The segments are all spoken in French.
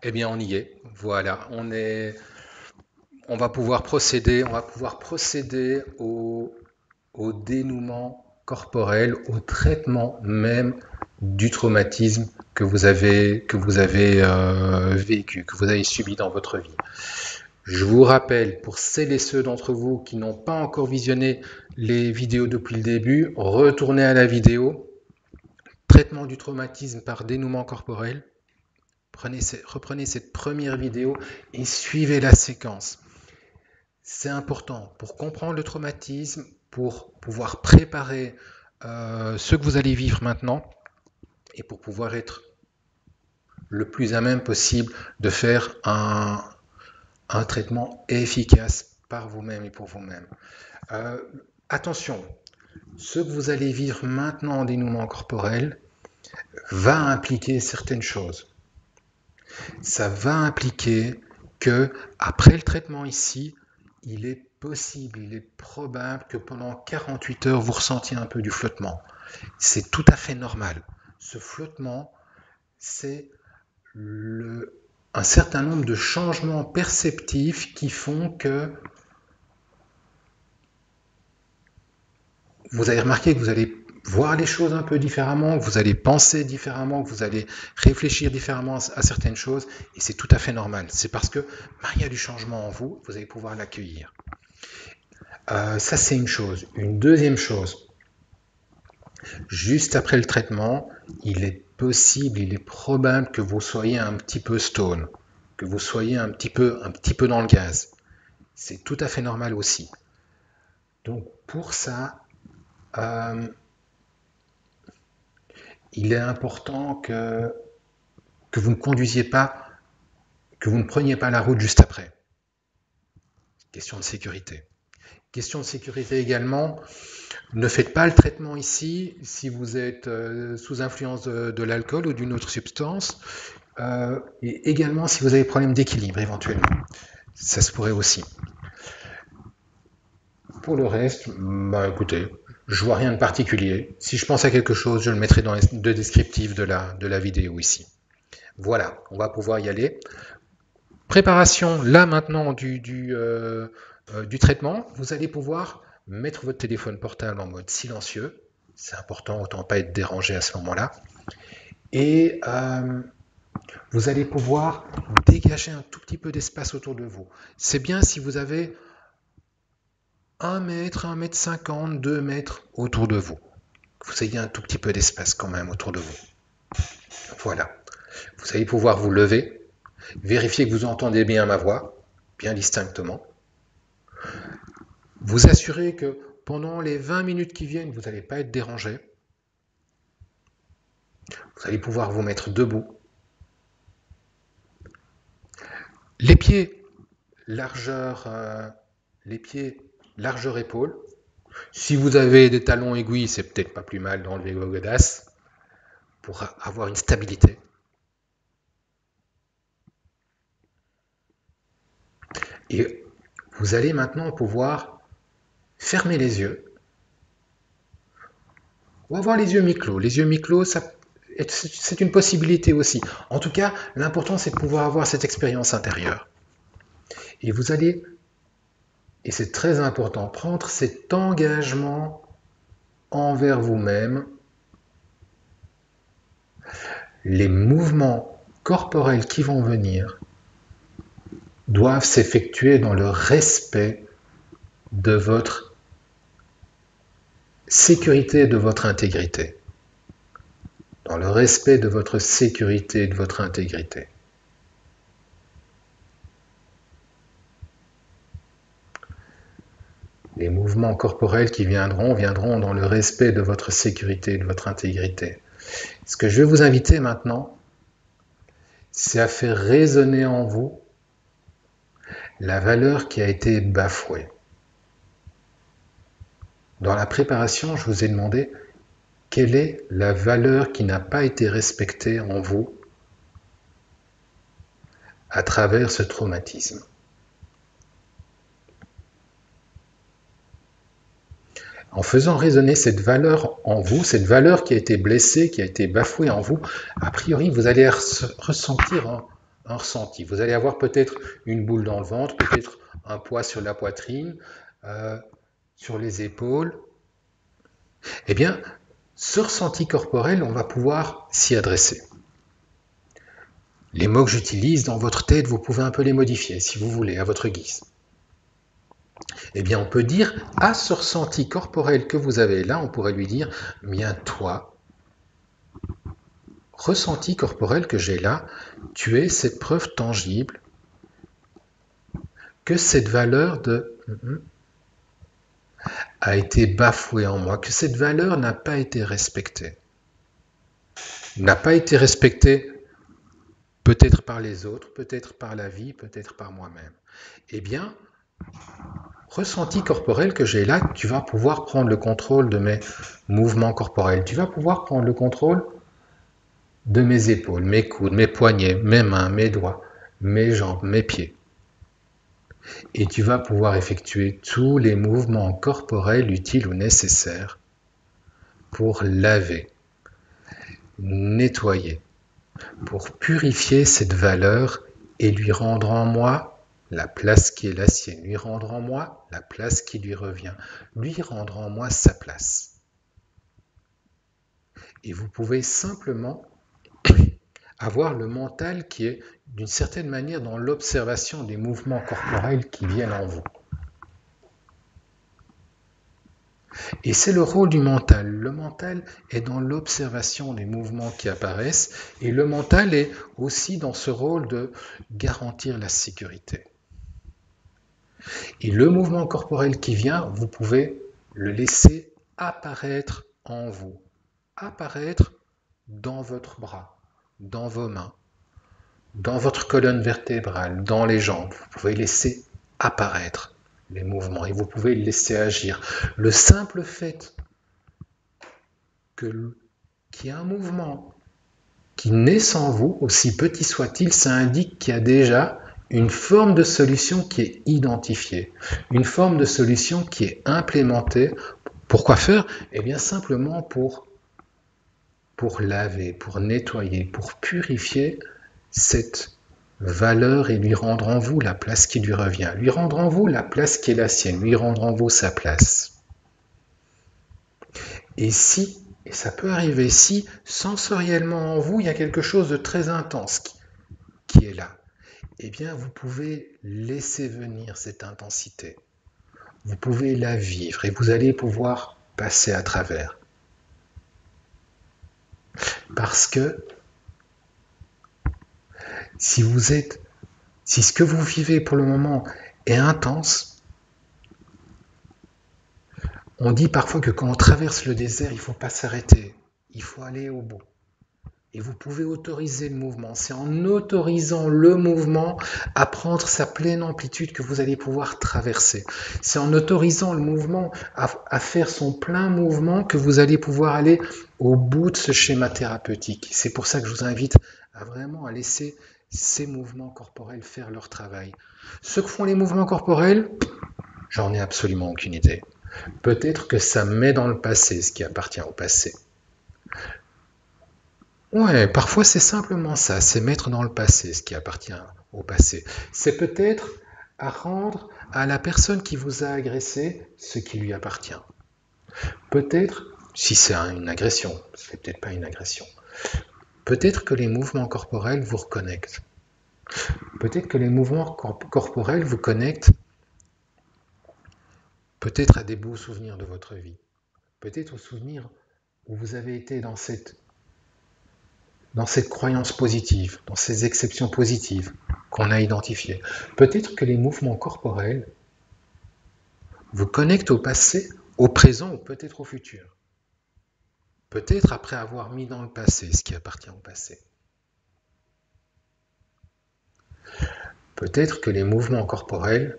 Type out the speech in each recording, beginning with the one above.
Eh bien, on y est. Voilà, on va pouvoir procéder au dénouement corporel, au traitement même du traumatisme que vous avez vécu, que vous avez subi dans votre vie. Je vous rappelle, pour celles et ceux d'entre vous qui n'ont pas encore visionné les vidéos depuis le début, retournez à la vidéo. Traitement du traumatisme par dénouement corporel. Reprenez cette première vidéo et suivez la séquence. C'est important pour comprendre le traumatisme, pour pouvoir préparer ce que vous allez vivre maintenant et pour pouvoir être le plus à même possible de faire un traitement efficace par vous-même et pour vous-même. Euh, Attention, ce que vous allez vivre maintenant en dénouement corporel va impliquer certaines choses. Ça va impliquer que, après le traitement ici, il est possible, il est probable que pendant 48 heures, vous ressentiez un peu du flottement. C'est tout à fait normal. Ce flottement, c'est un certain nombre de changements perceptifs qui font que vous avez remarqué que vous allez voir les choses un peu différemment, que vous allez penser différemment, que vous allez réfléchir différemment à certaines choses, et c'est tout à fait normal. C'est parce que il y a du changement en vous, vous allez pouvoir l'accueillir. Ça, c'est une chose. Une deuxième chose, juste après le traitement, il est possible, il est probable que vous soyez un petit peu stone, que vous soyez un petit peu dans le gaz. C'est tout à fait normal aussi. Donc pour ça, euh, il est important que vous ne conduisiez pas, que vous ne preniez pas la route juste après. Question de sécurité. Question de sécurité également, ne faites pas le traitement ici si vous êtes sous influence de l'alcool ou d'une autre substance. Et également si vous avez des problèmes d'équilibre éventuellement. Ça se pourrait aussi. Pour le reste, bah écoutez, je vois rien de particulier. Si je pense à quelque chose, je le mettrai dans le descriptif de la vidéo ici. Voilà, on va pouvoir y aller. Préparation là maintenant du traitement. Vous allez pouvoir mettre votre téléphone portable en mode silencieux. C'est important, autant pas être dérangé à ce moment-là. Et vous allez pouvoir dégager un tout petit peu d'espace autour de vous. C'est bien si vous avez 1 mètre, 1 mètre 50, 2 mètres autour de vous. Que vous ayez un tout petit peu d'espace quand même autour de vous. Voilà. Vous allez pouvoir vous lever, vérifier que vous entendez bien ma voix, bien distinctement. Vous assurer que pendant les 20 minutes qui viennent, vous n'allez pas être dérangé. Vous allez pouvoir vous mettre debout. Les pieds, largeur, épaule. Si vous avez des talons aiguilles, c'est peut-être pas plus mal d'enlever vos godasses pour avoir une stabilité. Et vous allez maintenant pouvoir fermer les yeux ou avoir les yeux mi-clos. Les yeux mi-clos, c'est une possibilité aussi. En tout cas, l'important, c'est de pouvoir avoir cette expérience intérieure. Et vous allez, et c'est très important, prendre cet engagement envers vous-même. Les mouvements corporels qui vont venir doivent s'effectuer dans le respect de votre sécurité et de votre intégrité. Dans le respect de votre sécurité et de votre intégrité. Les mouvements corporels qui viendront dans le respect de votre sécurité et de votre intégrité. Ce que je vais vous inviter maintenant, c'est à faire résonner en vous la valeur qui a été bafouée. Dans la préparation, je vous ai demandé quelle est la valeur qui n'a pas été respectée en vous à travers ce traumatisme. En faisant résonner cette valeur en vous, cette valeur qui a été blessée, qui a été bafouée en vous, a priori, vous allez ressentir un ressenti. Vous allez avoir peut-être une boule dans le ventre, peut-être un poids sur la poitrine, sur les épaules. Eh bien, ce ressenti corporel, on va pouvoir s'y adresser. Les mots que j'utilise dans votre tête, vous pouvez un peu les modifier si vous voulez, à votre guise. Eh bien, on peut dire à ce ressenti corporel que vous avez là, on pourrait lui dire, bien toi, ressenti corporel que j'ai là, tu es cette preuve tangible que cette valeur a été bafouée en moi, que cette valeur n'a pas été respectée. N'a pas été respectée peut-être par les autres, peut-être par la vie, peut-être par moi-même. Eh bien, ressenti corporel que j'ai là, tu vas pouvoir prendre le contrôle de mes mouvements corporels. Tu vas pouvoir prendre le contrôle de mes épaules, mes coudes, mes poignets, mes mains, mes doigts, mes jambes, mes pieds. Et tu vas pouvoir effectuer tous les mouvements corporels utiles ou nécessaires pour laver, nettoyer, pour purifier cette valeur et lui rendre en moi la place qui est la sienne, lui rendre en moi la place qui lui revient, lui rendre en moi sa place. Et vous pouvez simplement avoir le mental qui est d'une certaine manière dans l'observation des mouvements corporels qui viennent en vous. Et c'est le rôle du mental. Le mental est dans l'observation des mouvements qui apparaissent et le mental est aussi dans ce rôle de garantir la sécurité. Et le mouvement corporel qui vient, vous pouvez le laisser apparaître en vous, apparaître dans votre bras, dans vos mains, dans votre colonne vertébrale, dans les jambes. Vous pouvez laisser apparaître les mouvements et vous pouvez les laisser agir. Le simple fait qu'il y a un mouvement qui naît sans vous, aussi petit soit-il, ça indique qu'il y a déjà une forme de solution qui est identifiée, une forme de solution qui est implémentée. Pourquoi faire? Eh bien simplement pour laver, pour nettoyer, pour purifier cette valeur et lui rendre en vous la place qui lui revient, lui rendre en vous la place qui est la sienne, lui rendre en vous sa place. Et ça peut arriver, si sensoriellement en vous, il y a quelque chose de très intense qui est là, eh bien vous pouvez laisser venir cette intensité. Vous pouvez la vivre et vous allez pouvoir passer à travers. Parce que si ce que vous vivez pour le moment est intense, on dit parfois que quand on traverse le désert, il ne faut pas s'arrêter, il faut aller au bout. Et vous pouvez autoriser le mouvement. C'est en autorisant le mouvement à prendre sa pleine amplitude que vous allez pouvoir traverser. C'est en autorisant le mouvement à faire son plein mouvement que vous allez pouvoir aller au bout de ce schéma thérapeutique. C'est pour ça que je vous invite à vraiment laisser ces mouvements corporels faire leur travail. Ce que font les mouvements corporels, j'en ai absolument aucune idée. Peut-être que ça met dans le passé ce qui appartient au passé. Ouais, parfois c'est simplement ça, c'est mettre dans le passé ce qui appartient au passé. C'est peut-être à rendre à la personne qui vous a agressé ce qui lui appartient. Peut-être, si c'est une agression, c'est peut-être pas une agression, peut-être que les mouvements corporels vous reconnectent. Peut-être que les mouvements corporels vous connectent peut-être à des beaux souvenirs de votre vie. Peut-être aux souvenirs où vous avez été dans cette croyance positive, dans ces exceptions positives qu'on a identifiées. Peut-être que les mouvements corporels vous connectent au passé, au présent ou peut-être au futur. Peut-être après avoir mis dans le passé ce qui appartient au passé. Peut-être que les mouvements corporels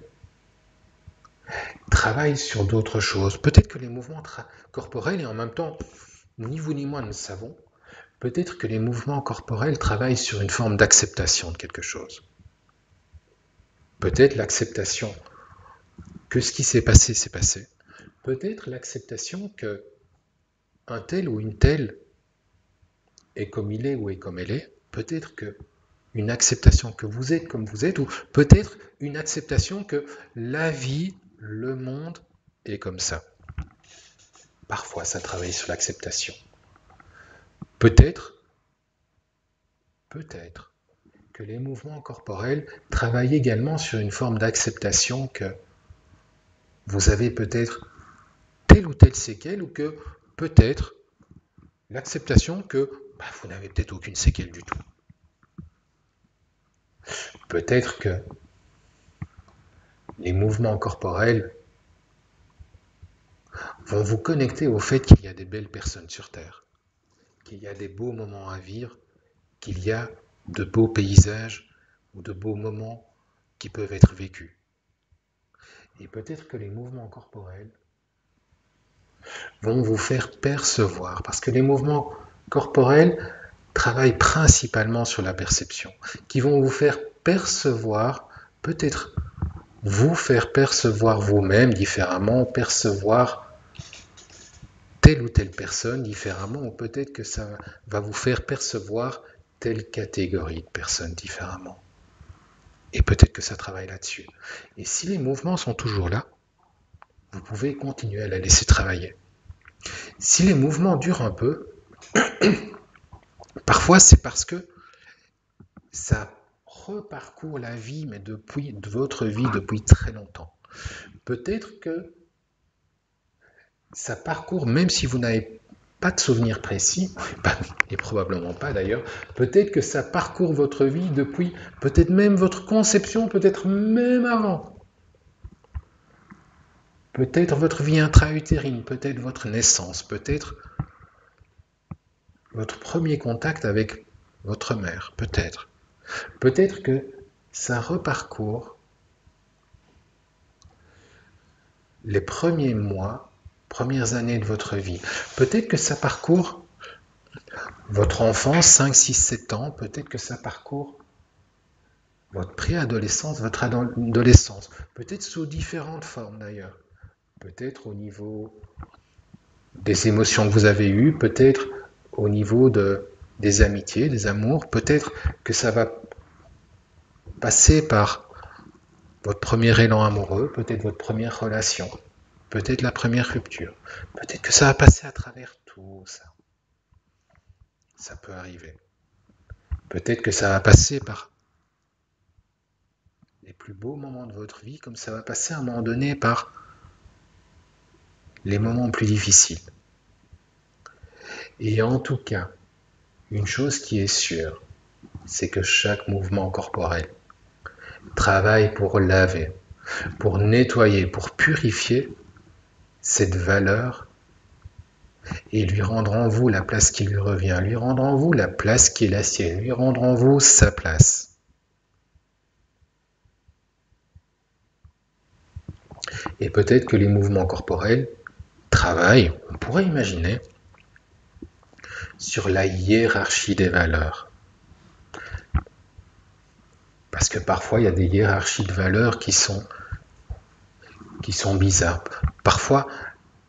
travaillent sur d'autres choses. Peut-être que les mouvements corporels, et en même temps, ni vous ni moi ne le savons, peut-être que les mouvements corporels travaillent sur une forme d'acceptation de quelque chose. Peut-être l'acceptation que ce qui s'est passé, s'est passé. Peut-être l'acceptation que un tel ou une telle est comme il est ou est comme elle est. Peut-être que une acceptation que vous êtes comme vous êtes, ou peut-être une acceptation que la vie, le monde est comme ça. Parfois, ça travaille sur l'acceptation. Peut-être que les mouvements corporels travaillent également sur une forme d'acceptation que vous avez peut-être telle ou telle séquelle, ou que peut-être l'acceptation que vous n'avez peut-être aucune séquelle du tout. Peut-être que les mouvements corporels vont vous connecter au fait qu'il y a des belles personnes sur Terre, qu'il y a des beaux moments à vivre, qu'il y a de beaux paysages ou de beaux moments qui peuvent être vécus. Et peut-être que les mouvements corporels vont vous faire percevoir, parce que les mouvements corporels travaillent principalement sur la perception, qui vont vous faire percevoir, peut-être vous faire percevoir vous-même différemment, percevoir telle ou telle personne différemment, ou peut-être que ça va vous faire percevoir telle catégorie de personnes différemment. Et peut-être que ça travaille là-dessus. Et si les mouvements sont toujours là, vous pouvez continuer à la laisser travailler. Si les mouvements durent un peu, parfois c'est parce que ça reparcourt la vie, mais depuis de votre vie depuis très longtemps. Peut-être que ça parcourt, même si vous n'avez pas de souvenir précis, et probablement pas d'ailleurs, peut-être que ça parcourt votre vie depuis peut-être même votre conception, peut-être même avant. Peut-être votre vie intra-utérine, peut-être votre naissance, peut-être votre premier contact avec votre mère, peut-être. Peut-être que ça reparcourt les premiers mois, premières années de votre vie. Peut-être que ça parcourt votre enfance, 5, 6, 7 ans, peut-être que ça parcourt votre préadolescence, votre adolescence, peut-être sous différentes formes d'ailleurs. Peut-être au niveau des émotions que vous avez eues, peut-être au niveau des amitiés, des amours, peut-être que ça va passer par votre premier élan amoureux, peut-être votre première relation, peut-être la première rupture, peut-être que ça va passer à travers tout ça. Ça peut arriver. Peut-être que ça va passer par les plus beaux moments de votre vie, comme ça va passer à un moment donné par les moments plus difficiles. Et en tout cas, une chose qui est sûre, c'est que chaque mouvement corporel travaille pour laver, pour nettoyer, pour purifier cette valeur et lui rendre en vous la place qui lui revient, lui rendre en vous la place qui est la sienne, lui rendre en vous sa place. Et peut-être que les mouvements corporels travaillent, on pourrait imaginer, sur la hiérarchie des valeurs. Parce que parfois, il y a des hiérarchies de valeurs qui sont bizarres. Parfois,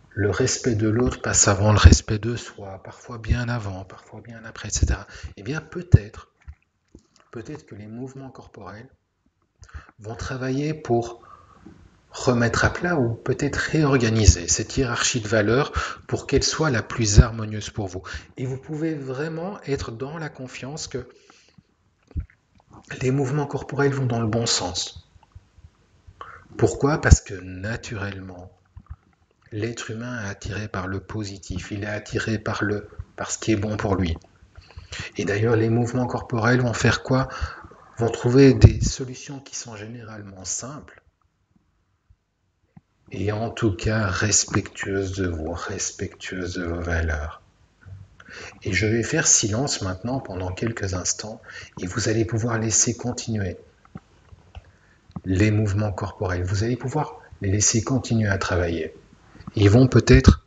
le respect de l'autre passe avant le respect de soi, parfois bien avant, parfois bien après, etc. Eh bien, peut-être que les mouvements corporels vont travailler pour remettre à plat ou peut-être réorganiser cette hiérarchie de valeurs pour qu'elle soit la plus harmonieuse pour vous. Et vous pouvez vraiment être dans la confiance que les mouvements corporels vont dans le bon sens. Pourquoi? Parce que naturellement, l'être humain est attiré par le positif, il est attiré par ce qui est bon pour lui. Et d'ailleurs, les mouvements corporels vont faire quoi? Vont trouver des solutions qui sont généralement simples et en tout cas respectueuses de vous, respectueuses de vos valeurs. Et je vais faire silence maintenant pendant quelques instants et vous allez pouvoir laisser continuer les mouvements corporels. Vous allez pouvoir les laisser continuer à travailler. Ils vont peut-être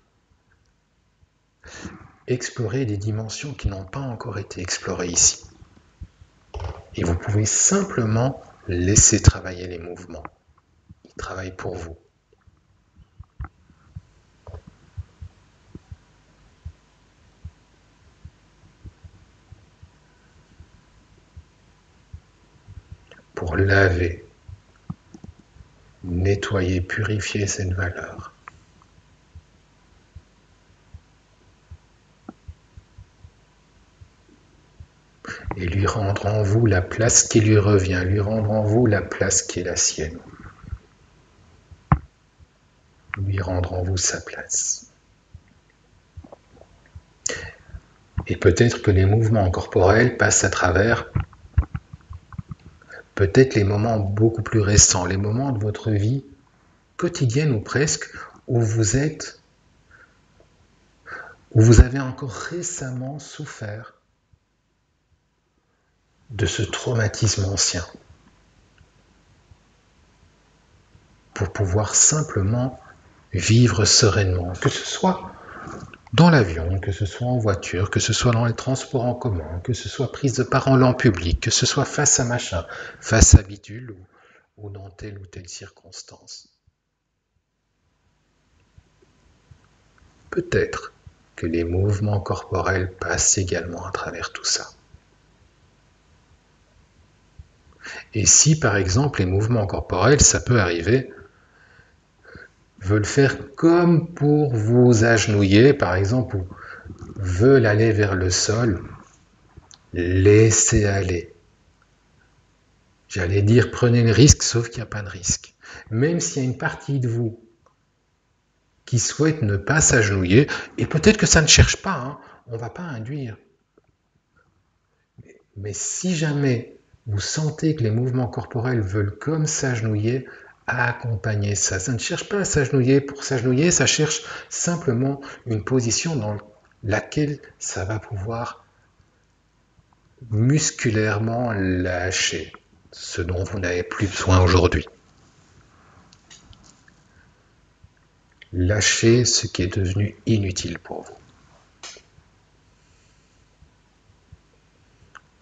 explorer des dimensions qui n'ont pas encore été explorées ici. Et vous pouvez simplement laisser travailler les mouvements. Ils travaillent pour vous. pour laver, nettoyer, purifier cette valeur. Et lui rendre en vous la place qui lui revient, lui rendre en vous la place qui est la sienne. Lui rendre en vous sa place. Et peut-être que les mouvements corporels passent à travers peut-être les moments beaucoup plus récents, les moments de votre vie quotidienne ou presque, où vous avez encore récemment souffert de ce traumatisme ancien, pour pouvoir simplement vivre sereinement, que ce soit dans l'avion, que ce soit en voiture, que ce soit dans les transports en commun, que ce soit prise de parole en public, que ce soit face à machin, face à bidule ou dans telle ou telle circonstance. Peut-être que les mouvements corporels passent également à travers tout ça. Et si par exemple les mouvements corporels, ça peut arriver, veulent faire comme pour vous agenouiller, par exemple, ou veulent aller vers le sol, laissez aller. J'allais dire prenez le risque, sauf qu'il n'y a pas de risque. Même s'il y a une partie de vous qui souhaite ne pas s'agenouiller, et peut-être que ça ne cherche pas, hein, on ne va pas induire. Mais si jamais vous sentez que les mouvements corporels veulent comme s'agenouiller, accompagnez ça. Ça ne cherche pas à s'agenouiller pour s'agenouiller, ça cherche simplement une position dans laquelle ça va pouvoir musculairement lâcher ce dont vous n'avez plus besoin aujourd'hui. Lâchez ce qui est devenu inutile pour vous.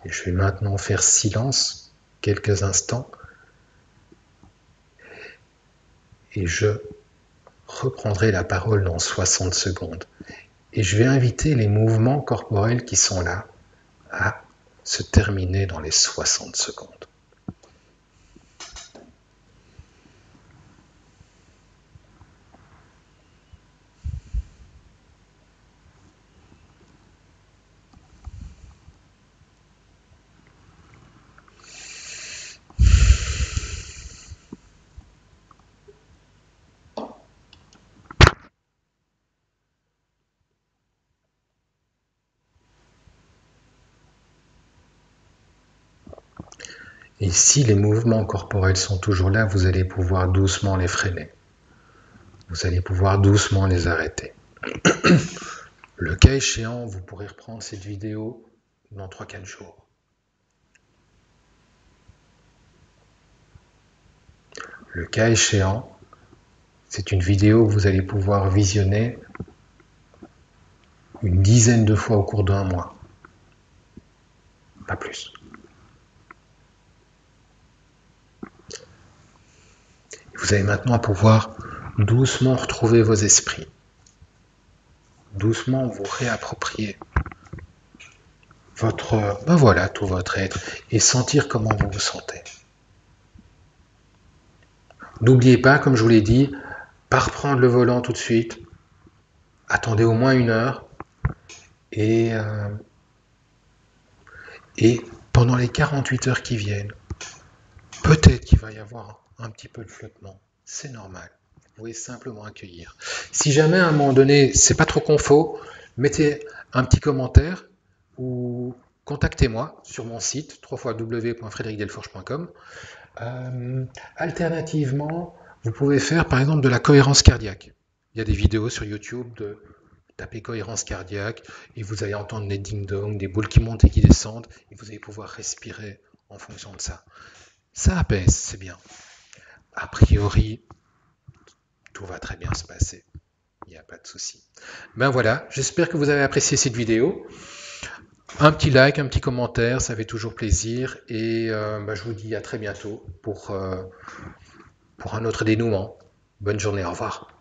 Et je vais maintenant faire silence quelques instants et je reprendrai la parole dans 60 secondes. Et je vais inviter les mouvements corporels qui sont là à se terminer dans les 60 secondes. Et si les mouvements corporels sont toujours là, vous allez pouvoir doucement les freiner. Vous allez pouvoir doucement les arrêter. Le cas échéant, vous pourrez reprendre cette vidéo dans 3-4 jours. Le cas échéant, c'est une vidéo que vous allez pouvoir visionner une dizaine de fois au cours d'un mois. Pas plus. Vous allez maintenant pouvoir doucement retrouver vos esprits. Doucement vous réapproprier tout votre être et sentir comment vous vous sentez. N'oubliez pas, comme je vous l'ai dit, pas reprendre le volant tout de suite. Attendez au moins 1 heure et pendant les 48 heures qui viennent, peut-être qu'il va y avoir un petit peu de flottement. C'est normal. Vous pouvez simplement accueillir. Si jamais à un moment donné, c'est pas trop confort, mettez un petit commentaire ou contactez-moi sur mon site www.frédéricdelforge.com. Alternativement, vous pouvez faire par exemple de la cohérence cardiaque. Il y a des vidéos sur YouTube de taper cohérence cardiaque et vous allez entendre des ding-dong, des boules qui montent et qui descendent et vous allez pouvoir respirer en fonction de ça. Ça apaise, c'est bien. A priori, tout va très bien se passer. Il n'y a pas de souci. Ben voilà, j'espère que vous avez apprécié cette vidéo. Un petit like, un petit commentaire, ça fait toujours plaisir. Et je vous dis à très bientôt pour un autre dénouement. Bonne journée, au revoir.